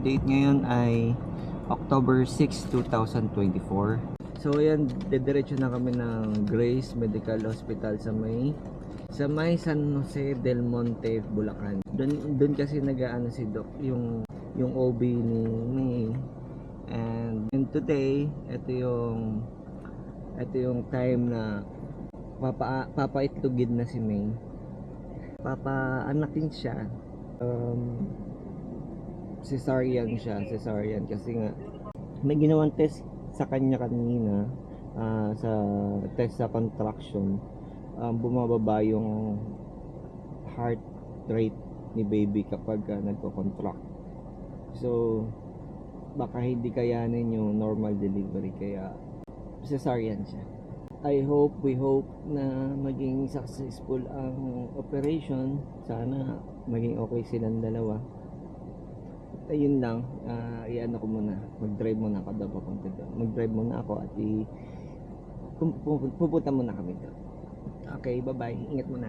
date ngayon ay October 6, 2024. So ayan, dediretso na kami ng Grace Medical Hospital sa may San Jose del Monte, Bulacan. Doon kasi nag-aano si Doc, yung OB ni May. And today, ito yung time na papaitlogin na si May. Papaanakin siya. Cesarean kasi nga may ginawang test sa kanya kanina, sa test sa contraction. Bumababa yung heart rate ni baby kapag nagko-contract. So baka hindi kayanin yung normal delivery, kaya cesarean siya. We hope na maging successful ang operation. Sana maging okay silang dalawa. Ayun lang, iano ko muna, mag-drive muna ako daw papunta doon. Mag-drive muna ako at pupunta muna kami doon. Okay, bye-bye. Ingat muna.